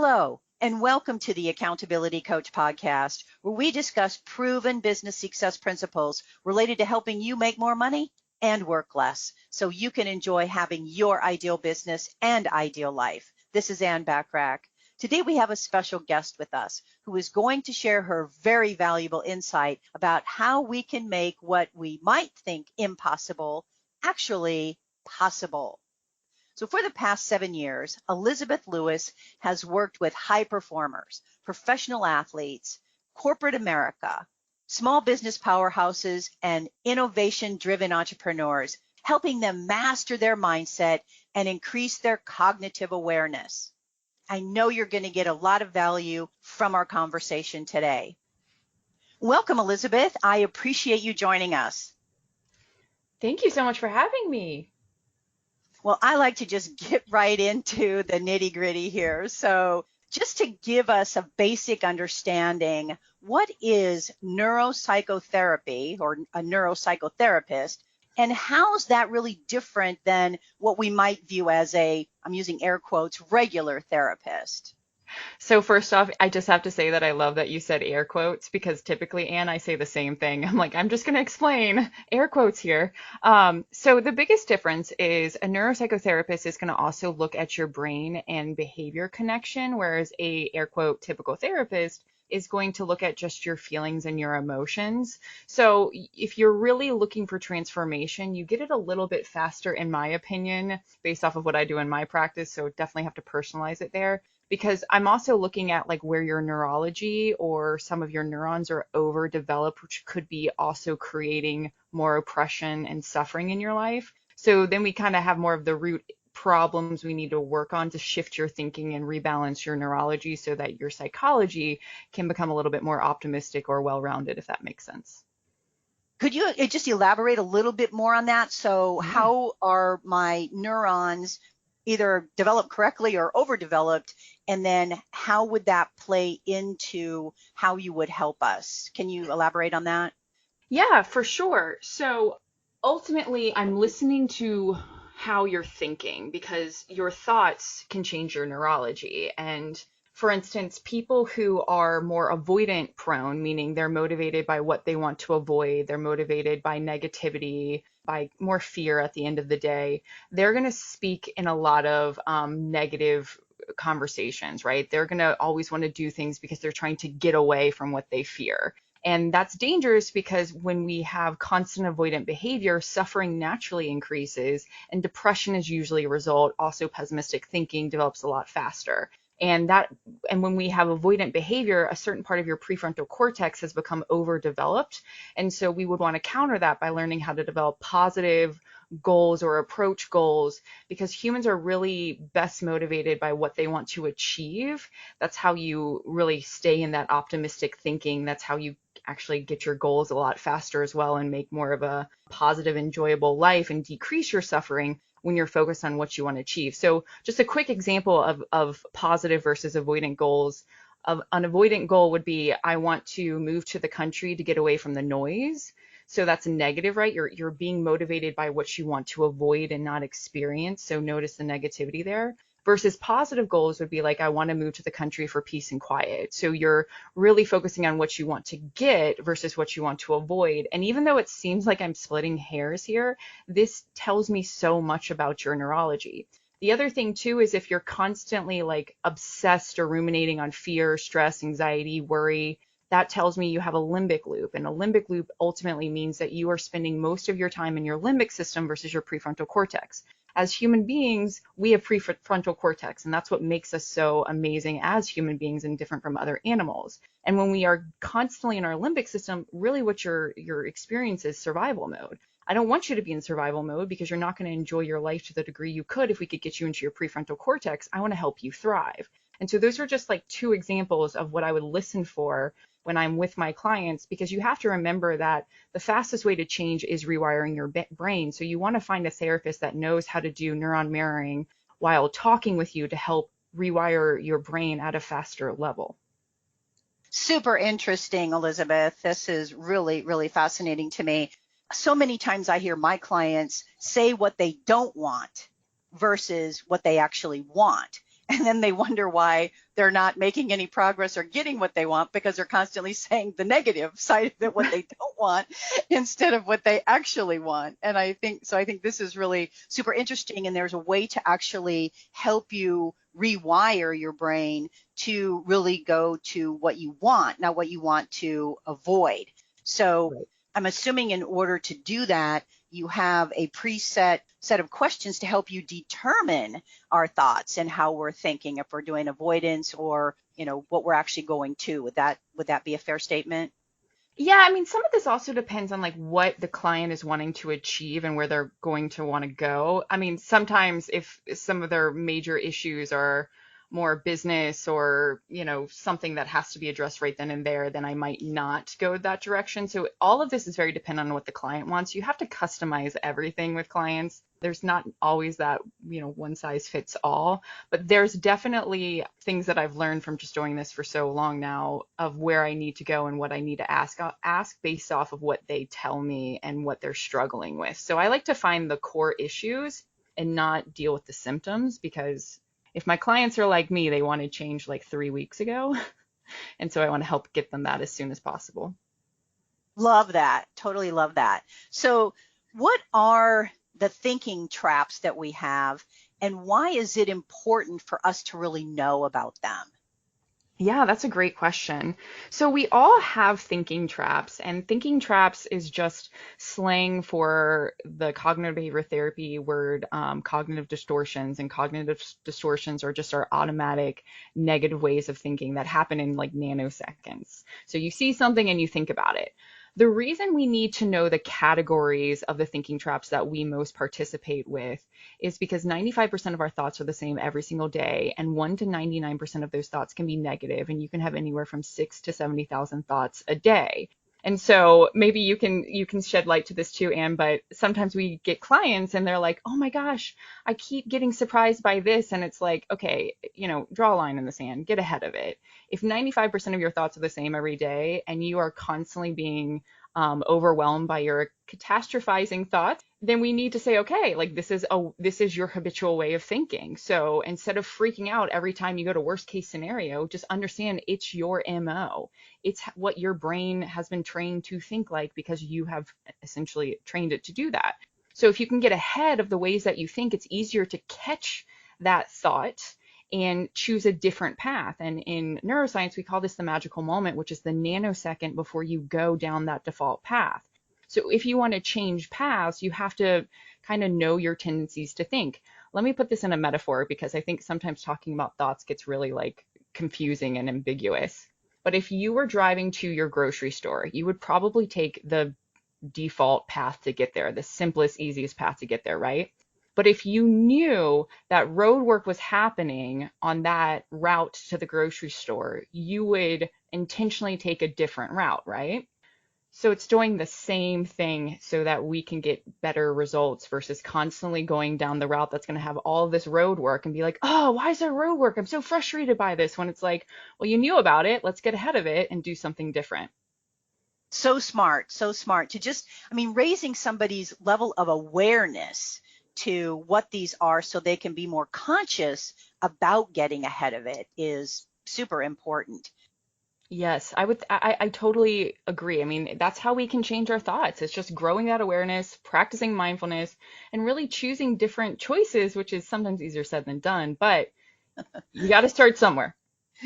Hello, and welcome to the Accountability Coach podcast, where we discuss proven business success principles related to helping you make more money and work less so you can enjoy having your ideal business and ideal life. This is Bachrach. Today we have a special guest with us who is going to share her very valuable insight about how we can make what we might think impossible actually possible. So for the past 7 years, Elizabeth Lewis has worked with high performers, professional athletes, corporate America, small business powerhouses, and innovation-driven entrepreneurs, helping them master their mindset and increase their cognitive awareness. I know you're going to get a lot of value from our conversation today. Welcome, Elizabeth. I appreciate you joining us. Thank you so much for having me. Well, I like to just get right into the nitty gritty here. So just to give us a basic understanding, what is neuropsychotherapy or a neuropsychotherapist, and how is that really different than what we might view as I'm using air quotes, regular therapist? So first off, I just have to say that I love that you said air quotes because typically, Anne, I say the same thing. I'm like, I'm just going to explain air quotes here. So the biggest difference is a neuropsychotherapist is going to also look at your brain and behavior connection, whereas a air quote typical therapist is going to look at just your feelings and your emotions. So if you're really looking for transformation, you get it a little bit faster, in my opinion, based off of what I do in my practice. So definitely have to personalize it there, because I'm also looking at like where your neurology or some of your neurons are overdeveloped, which could be also creating more oppression and suffering in your life. So then we kind of have more of the root problems we need to work on to shift your thinking and rebalance your neurology so that your psychology can become a little bit more optimistic or well-rounded, if that makes sense. Could you just elaborate a little bit more on that? So how are my neurons either developed correctly or overdeveloped? And then how would that play into how you would help us? Can you elaborate on that? Yeah, for sure. So ultimately, I'm listening to how you're thinking because your thoughts can change your neurology. And for instance, people who are more avoidant prone, meaning they're motivated by what they want to avoid, they're motivated by negativity, by more fear at the end of the day, they're going to speak in a lot of negative conversations, right? They're going to always want to do things because they're trying to get away from what they fear. And that's dangerous because when we have constant avoidant behavior, suffering naturally increases and depression is usually a result. Also, pessimistic thinking develops a lot faster. And when we have avoidant behavior, a certain part of your prefrontal cortex has become overdeveloped. And so we would want to counter that by learning how to develop positive goals or approach goals, because humans are really best motivated by what they want to achieve. That's how you really stay in that optimistic thinking. That's how you actually get your goals a lot faster as well and make more of a positive, enjoyable life and decrease your suffering when you're focused on what you want to achieve. So just a quick example of positive versus avoidant goals. An avoidant goal would be, I want to move to the country to get away from the noise. So that's a negative, right? You're being motivated by what you want to avoid and not experience. So notice the negativity there. Versus positive goals would be like, I want to move to the country for peace and quiet. So you're really focusing on what you want to get versus what you want to avoid. And even though it seems like I'm splitting hairs here, this tells me so much about your neurology. The other thing too is if you're constantly like obsessed or ruminating on fear, stress, anxiety, worry, that tells me you have a limbic loop. And a limbic loop ultimately means that you are spending most of your time in your limbic system versus your prefrontal cortex. As human beings, we have prefrontal cortex, and that's what makes us so amazing as human beings and different from other animals. And when we are constantly in our limbic system, really what your experience is survival mode. I don't want you to be in survival mode because you're not going to enjoy your life to the degree you could if we could get you into your prefrontal cortex. I want to help you thrive. And so those are just like two examples of what I would listen for when I'm with my clients, because you have to remember that the fastest way to change is rewiring your brain. So you want to find a therapist that knows how to do neuron mirroring while talking with you to help rewire your brain at a faster level. Super interesting, Elizabeth. This is really, really fascinating to me. So many times I hear my clients say what they don't want versus what they actually want. And then they wonder why they're not making any progress or getting what they want because they're constantly saying the negative side of it, what they don't want, instead of what they actually want. And I think this is really super interesting. And there's a way to actually help you rewire your brain to really go to what you want, not what you want to avoid. So Right. I'm assuming in order to do that, you have a preset set of questions to help you determine our thoughts and how we're thinking, if we're doing avoidance or, what we're actually going to. Would that be a fair statement? Yeah, I mean, some of this also depends on like what the client is wanting to achieve and where they're going to want to go. I mean, sometimes if some of their major issues are more business or, something that has to be addressed right then and there, then I might not go that direction. So all of this is very dependent on what the client wants. You have to customize everything with clients. There's not always that, one size fits all. But there's definitely things that I've learned from just doing this for so long now of where I need to go and what I need to ask based off of what they tell me and what they're struggling with. So I like to find the core issues and not deal with the symptoms, because if my clients are like me, they want to change like 3 weeks ago. And so I want to help get them that as soon as possible. Love that. Totally love that. So what are the thinking traps that we have, and why is it important for us to really know about them? Yeah, that's a great question. So we all have thinking traps, and thinking traps is just slang for the cognitive behavior therapy word, cognitive distortions. And cognitive distortions are just our automatic negative ways of thinking that happen in like nanoseconds. So you see something and you think about it. The reason we need to know the categories of the thinking traps that we most participate with is because 95% of our thoughts are the same every single day, and 1 to 99% of those thoughts can be negative, and you can have anywhere from 6 to 70,000 thoughts a day. And so maybe you can shed light to this too, Anne, but sometimes we get clients and they're like, "Oh my gosh, I keep getting surprised by this." And it's like, "Okay, draw a line in the sand, get ahead of it." If 95% of your thoughts are the same every day and you are constantly being overwhelmed by your catastrophizing thoughts, then we need to say, okay, like this is your habitual way of thinking. So instead of freaking out every time you go to worst case scenario, just understand it's your MO. It's what your brain has been trained to think like because you have essentially trained it to do that. So if you can get ahead of the ways that you think, it's easier to catch that thought and choose a different path. And in neuroscience, we call this the magical moment, which is the nanosecond before you go down that default path. So if you want to change paths, you have to kind of know your tendencies to think. Let me put this in a metaphor because I think sometimes talking about thoughts gets really like confusing and ambiguous. But if you were driving to your grocery store, you would probably take the default path to get there, the simplest, easiest path to get there, right? But if you knew that road work was happening on that route to the grocery store, you would intentionally take a different route, right? So it's doing the same thing so that we can get better results versus constantly going down the route that's going to have all of this road work and be like, "Oh, why is there road work? I'm so frustrated by this." When it's like, well, you knew about it. Let's get ahead of it and do something different. So smart, so smart to just, raising somebody's level of awareness to what these are so they can be more conscious about getting ahead of it is super important. Yes, I totally agree. I mean, that's how we can change our thoughts. It's just growing that awareness, practicing mindfulness, and really choosing different choices, which is sometimes easier said than done, but you got to start somewhere.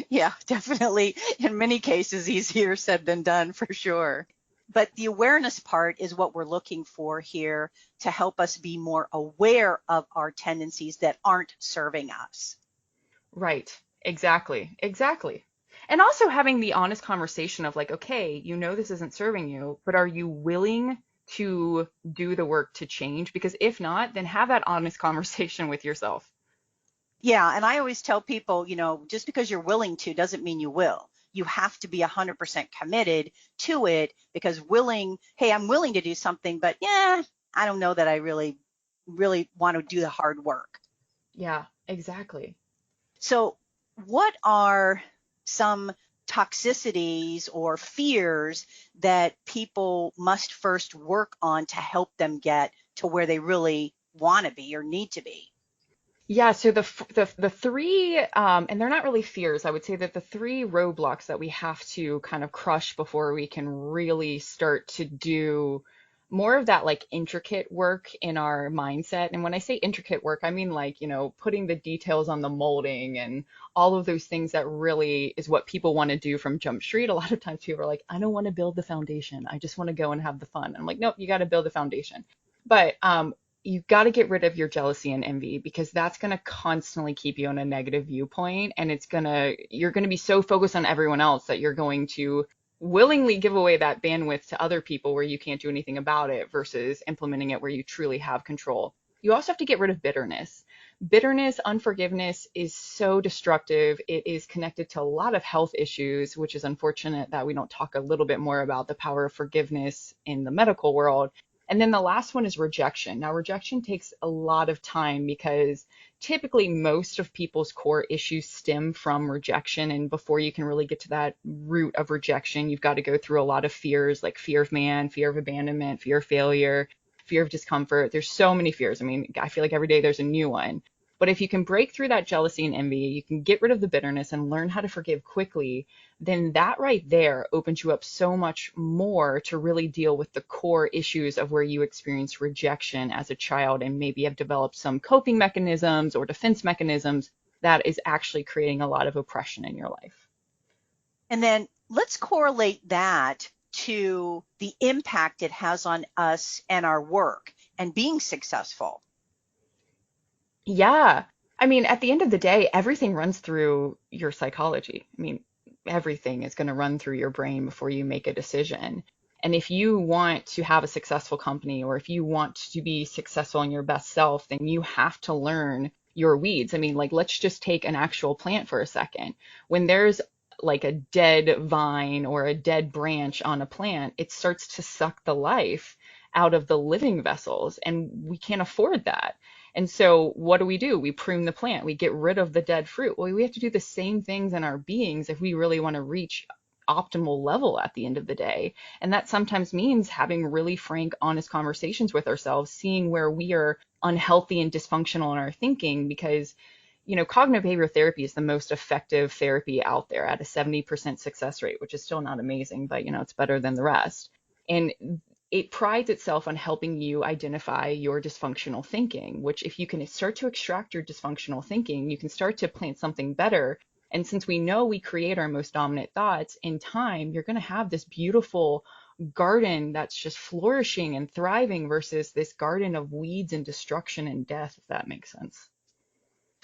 Yeah, definitely. In many cases, easier said than done for sure. But the awareness part is what we're looking for here to help us be more aware of our tendencies that aren't serving us. Right. Exactly. Exactly. And also having the honest conversation of like, okay, this isn't serving you, but are you willing to do the work to change? Because if not, then have that honest conversation with yourself. Yeah, and I always tell people, just because you're willing to doesn't mean you will. You have to be 100% committed to it because hey, I'm willing to do something, but yeah, I don't know that I really want to do the hard work. Yeah, exactly. So, what are some toxicities or fears that people must first work on to help them get to where they really want to be or need to be? Yeah, so the three, and they're not really fears. I would say that the three roadblocks that we have to kind of crush before we can really start to do more of that like intricate work in our mindset. And when I say intricate work, I mean like, putting the details on the molding and all of those things that really is what people want to do from Jump Street. A lot of times people are like, I don't want to build the foundation. I just want to go and have the fun. I'm like, nope, you got to build the foundation. But you've got to get rid of your jealousy and envy because that's going to constantly keep you on a negative viewpoint, and you're going to be so focused on everyone else that you're going to willingly give away that bandwidth to other people where you can't do anything about it versus implementing it where you truly have control. You also have to get rid of bitterness. Bitterness, unforgiveness is so destructive. It is connected to a lot of health issues, which is unfortunate that we don't talk a little bit more about the power of forgiveness in the medical world. And then the last one is rejection. Now, rejection takes a lot of time because typically most of people's core issues stem from rejection. And before you can really get to that root of rejection, you've got to go through a lot of fears like fear of man, fear of abandonment, fear of failure, fear of discomfort. There's so many fears. I mean, I feel like every day there's a new one. But if you can break through that jealousy and envy, you can get rid of the bitterness and learn how to forgive quickly, then that right there opens you up so much more to really deal with the core issues of where you experience rejection as a child and maybe have developed some coping mechanisms or defense mechanisms that is actually creating a lot of oppression in your life. And then let's correlate that to the impact it has on us and our work and being successful. Yeah. I mean, at the end of the day, everything runs through your psychology. I mean, everything is going to run through your brain before you make a decision. And if you want to have a successful company or if you want to be successful in your best self, then you have to learn your weeds. I mean, like, let's just take an actual plant for a second. When there's like a dead vine or a dead branch on a plant, it starts to suck the life out of the living vessels, and we can't afford that. And so what do? We prune the plant. We get rid of the dead fruit. Well, we have to do the same things in our beings if we really want to reach optimal level at the end of the day. And that sometimes means having really frank, honest conversations with ourselves, seeing where we are unhealthy and dysfunctional in our thinking, because cognitive behavioral therapy is the most effective therapy out there at a 70% success rate, which is still not amazing, but it's better than the rest. And it prides itself on helping you identify your dysfunctional thinking, which if you can start to extract your dysfunctional thinking, you can start to plant something better. And since we know we create our most dominant thoughts, in time, you're going to have this beautiful garden that's just flourishing and thriving versus this garden of weeds and destruction and death, if that makes sense.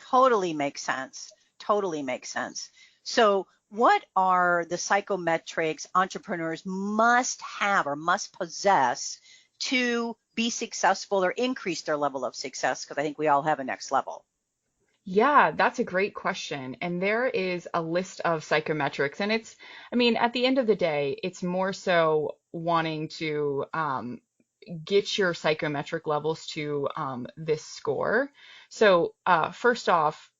Totally makes sense. Totally makes sense. So what are the psychometrics entrepreneurs must have or must possess to be successful or increase their level of success? Because I think we all have a next level. Yeah, that's a great question. And there is a list of psychometrics. And at the end of the day, it's more so wanting to get your psychometric levels to this score. So, first off,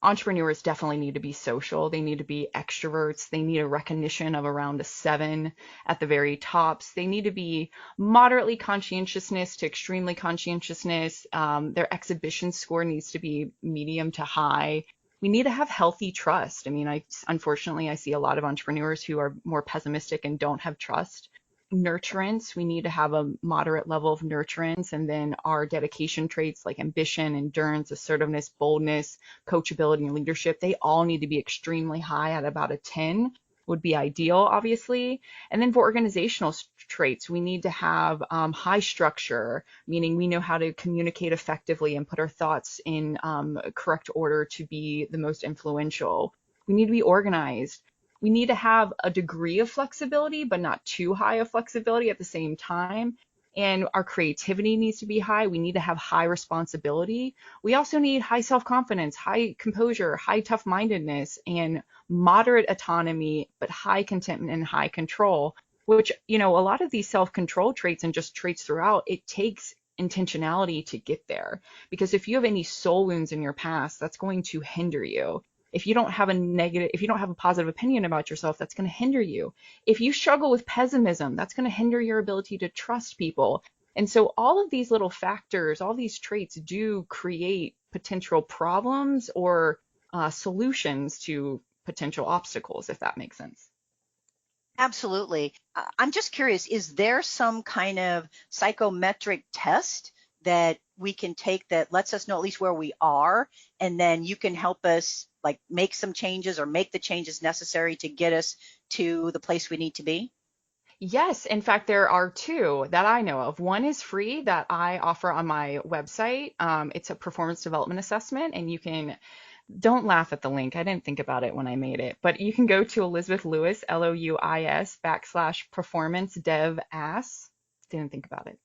entrepreneurs definitely need to be social. They need to be extroverts. They need a recognition of around a 7 at the very tops. They need to be moderately conscientiousness to extremely conscientiousness. Their exhibition score needs to be medium to high. We need to have healthy trust. I mean, unfortunately, I see a lot of entrepreneurs who are more pessimistic and don't have trust. Nurturance, we need to have a moderate level of nurturance, and then our dedication traits like ambition, endurance, assertiveness, boldness, coachability, and leadership, they all need to be extremely high at about a 10 would be ideal, obviously. And then for organizational traits, we need to have high structure, meaning we know how to communicate effectively and put our thoughts in correct order to be the most influential. We need to be organized. We need to have a degree of flexibility, but not too high of flexibility at the same time. And our creativity needs to be high. We need to have high responsibility. We also need high self-confidence, high composure, high tough-mindedness, and moderate autonomy, but high contentment and high control, which, a lot of these self-control traits and just traits throughout, it takes intentionality to get there. Because if you have any soul wounds in your past, that's going to hinder you. If you don't have a positive opinion about yourself, that's going to hinder you. If you struggle with pessimism, that's going to hinder your ability to trust people. And so all of these little factors, all these traits do create potential problems or solutions to potential obstacles, if that makes sense. Absolutely. I'm just curious, is there some kind of psychometric test that we can take that lets us know at least where we are, and then you can help us like make some changes or make the changes necessary to get us to the place we need to be? Yes, in fact, there are two that I know of. One is free that I offer on my website. It's a performance development assessment, and you can, don't laugh at the link. I didn't think about it when I made it, but you can go to Elizabeth Lewis, Louis /performance dev ass. Didn't think about it.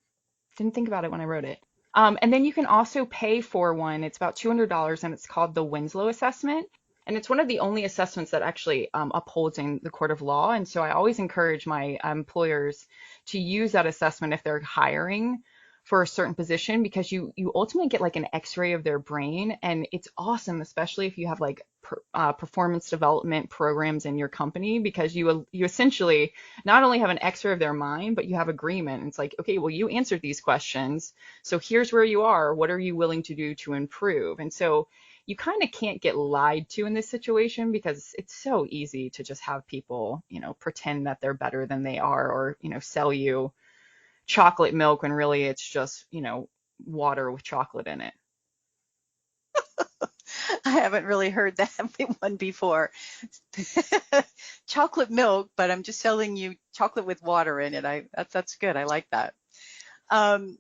Didn't think about it when I wrote it. And then you can also pay for one. It's about $200 and it's called the Winslow Assessment. And it's one of the only assessments that actually upholds in the court of law. And so I always encourage my employers to use that assessment if they're hiring for a certain position, because you ultimately get like an x-ray of their brain, and it's awesome, especially if you have like performance development programs in your company, because you essentially not only have an x-ray of their mind, but you have agreement. It's like, okay, well, you answered these questions, so here's where you are. What are you willing to do to improve? And so you kind of can't get lied to in this situation, because it's so easy to just have people, pretend that they're better than they are, or, sell you chocolate milk when really it's just, water with chocolate in it. I haven't really heard that one before. Chocolate milk, but I'm just selling you chocolate with water in it. That's good. I like that. Um,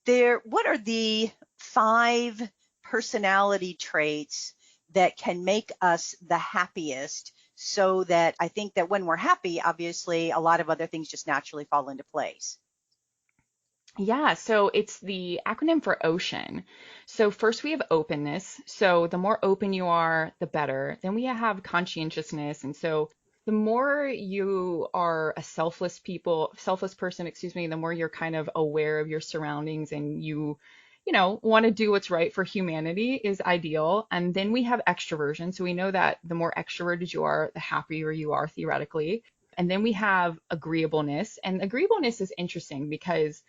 what are the 5 personality traits that can make us the happiest, so that I think that when we're happy, obviously a lot of other things just naturally fall into place? Yeah, so it's the acronym for OCEAN. So first we have openness. So the more open you are, the better. Then we have conscientiousness. And so the more you are a selfless person, excuse me, the more you're kind of aware of your surroundings, and you want to do what's right for humanity is ideal. And then we have extroversion. So we know that the more extroverted you are, the happier you are theoretically. And then we have agreeableness. And agreeableness is interesting because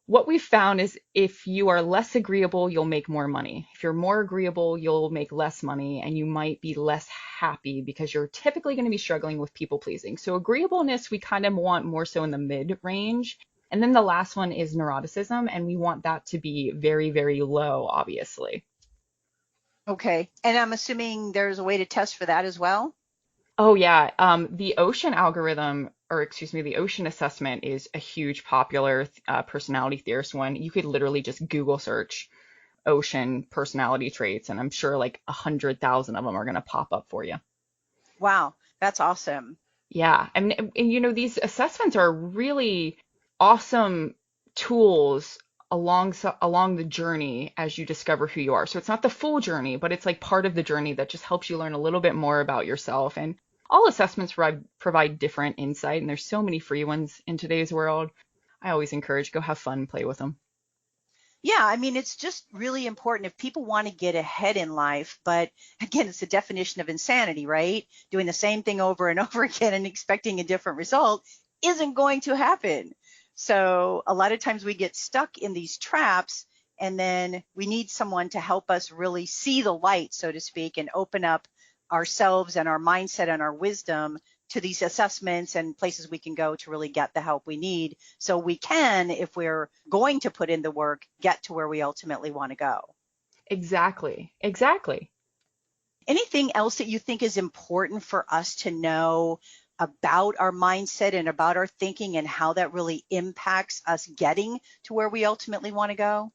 what we've found is if you are less agreeable, you'll make more money. If you're more agreeable, you'll make less money, and you might be less happy because you're typically going to be struggling with people pleasing. So agreeableness, we kind of want more so in the mid range. And then the last one is neuroticism, and we want that to be very, very low, obviously. Okay. And I'm assuming there's a way to test for that as well? Oh yeah, the Ocean algorithm, or excuse me, the Ocean assessment is a huge popular personality theorist one. You could literally just Google search Ocean personality traits, and I'm sure like 100,000 of them are going to pop up for you. Wow, that's awesome. Yeah, and these assessments are really awesome tools along the journey as you discover who you are. So it's not the full journey, but it's like part of the journey that just helps you learn a little bit more about yourself. And all assessments provide different insight, and there's so many free ones in today's world. I always encourage go have fun, play with them. Yeah, I mean, it's just really important if people want to get ahead in life. But again, it's the definition of insanity, right? Doing the same thing over and over again and expecting a different result isn't going to happen. So a lot of times we get stuck in these traps, and then we need someone to help us really see the light, so to speak, and open up ourselves and our mindset and our wisdom to these assessments and places we can go to really get the help we need, so we can, if we're going to put in the work, get to where we ultimately want to go. Exactly. Exactly. Anything else that you think is important for us to know about our mindset and about our thinking and how that really impacts us getting to where we ultimately want to go?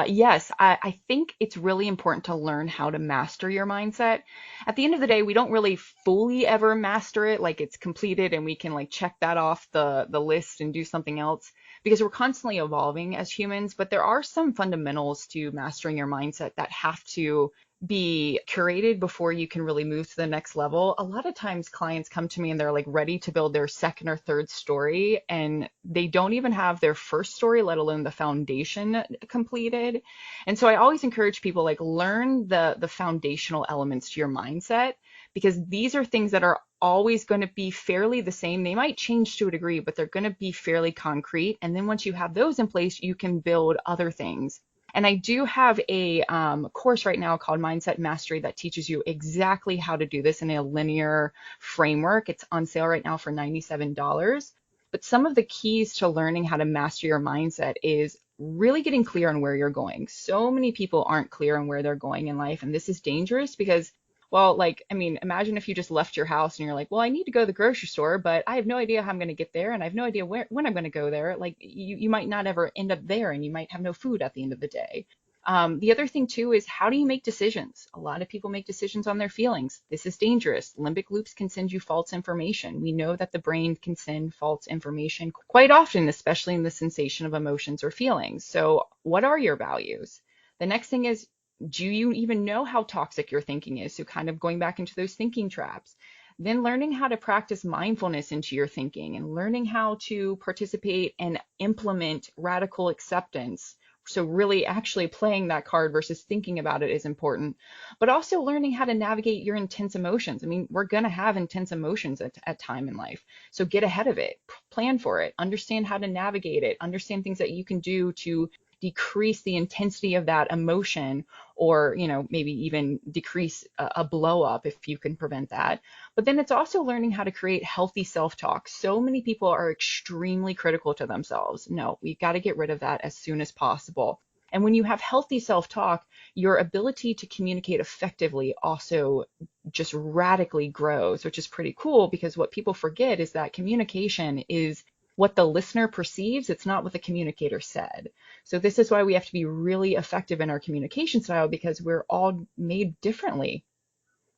Yes, I think it's really important to learn how to master your mindset. At the end of the day, we don't really fully ever master it, like it's completed and we can like check that off the list and do something else, because we're constantly evolving as humans. But there are some fundamentals to mastering your mindset that have to be curated before you can really move to the next level. A lot of times clients come to me and they're like ready to build their second or third story, and they don't even have their first story, let alone the foundation completed. And so I always encourage people like learn the foundational elements to your mindset, because these are things that are always going to be fairly the same. They might change to a degree, but they're going to be fairly concrete. And then once you have those in place, you can build other things. And I do have a course right now called Mindset Mastery that teaches you exactly how to do this in a linear framework. It's on sale right now for $97. But some of the keys to learning how to master your mindset is really getting clear on where you're going. So many people aren't clear on where they're going in life. And this is dangerous because, well, like, I mean, imagine if you just left your house and you're like, well, I need to go to the grocery store, but I have no idea how I'm going to get there. And I have no idea when I'm going to go there. Like, you might not ever end up there, and you might have no food at the end of the day. The other thing too is, how do you make decisions? A lot of people make decisions on their feelings. This is dangerous. Limbic loops can send you false information. We know that the brain can send false information quite often, especially in the sensation of emotions or feelings. So what are your values? The next thing is, do you even know how toxic your thinking is? So kind of going back into those thinking traps. Then learning how to practice mindfulness into your thinking, and learning how to participate and implement radical acceptance. So really actually playing that card versus thinking about it is important, but also learning how to navigate your intense emotions. I mean, we're going to have intense emotions at time in life. So get ahead of it, plan for it, understand how to navigate it, understand things that you can do to decrease the intensity of that emotion, or, you know, maybe even decrease a blow up if you can prevent that. But then it's also learning how to create healthy self-talk. So many people are extremely critical to themselves. No, we got to get rid of that as soon as possible. And when you have healthy self-talk, your ability to communicate effectively also just radically grows, which is pretty cool, because what people forget is that communication is what the listener perceives. It's not what the communicator said. So this is why we have to be really effective in our communication style, because we're all made differently.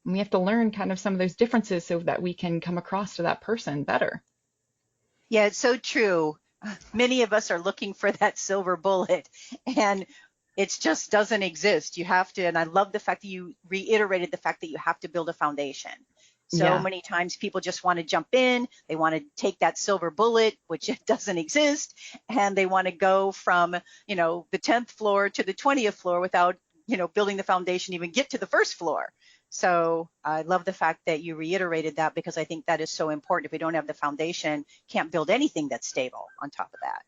And we have to learn kind of some of those differences so that we can come across to that person better. Yeah, it's so true. Many of us are looking for that silver bullet, and it just doesn't exist. You have to, and I love the fact that you reiterated the fact that you have to build a foundation. So Yeah. many times people just want to jump in, they want to take that silver bullet, which it doesn't exist, and they want to go from, you know, the 10th floor to the 20th floor without, you know, building the foundation, even get to the first floor. So I love the fact that you reiterated that, because I think that is so important. If we don't have the foundation, can't build anything that's stable on top of that.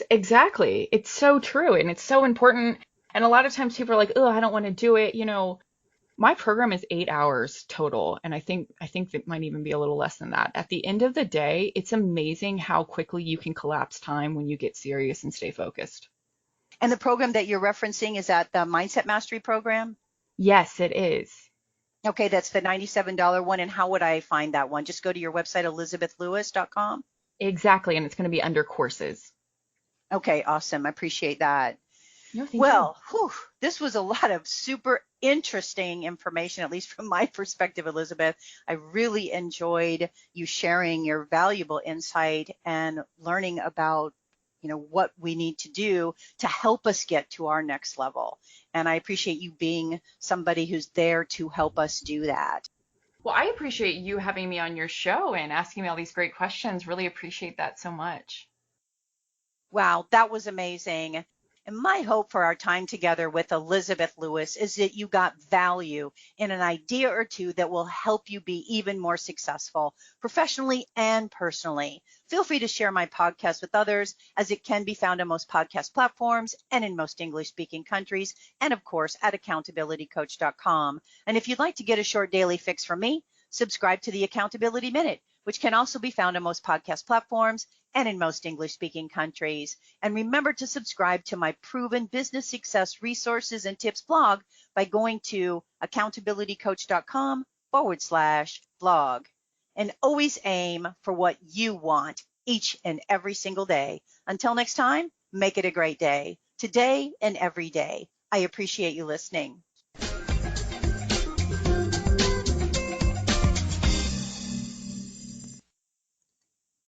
Exactly. It's so true, and it's so important. And a lot of times people are like, "Oh, I don't want to do it." You know, my program is 8 hours total, and I think it might even be a little less than that. At the end of the day, it's amazing how quickly you can collapse time when you get serious and stay focused. And the program that you're referencing, is that the Mindset Mastery program? Yes, it is. Okay, that's the $97 one. And how would I find that one? Just go to your website, elizabethlewis.com. Exactly, and it's going to be under courses. Okay, awesome. I appreciate that. No, thank you. Well, this was a lot of super interesting information, at least from my perspective, Elizabeth. I really enjoyed you sharing your valuable insight and learning about, you know, what we need to do to help us get to our next level. And I appreciate you being somebody who's there to help us do that. Well, I appreciate you having me on your show and asking me all these great questions. Really appreciate that so much. Wow, that was amazing. And my hope for our time together with Elizabeth Lewis is that you got value in an idea or two that will help you be even more successful professionally and personally. Feel free to share my podcast with others, as it can be found on most podcast platforms and in most English-speaking countries, and of course at accountabilitycoach.com. And if you'd like to get a short daily fix from me, subscribe to the Accountability Minute, which can also be found on most podcast platforms and in most English-speaking countries. And remember to subscribe to my Proven Business Success Resources and Tips blog by going to accountabilitycoach.com/blog. And always aim for what you want each and every single day. Until next time, make it a great day, today and every day. I appreciate you listening.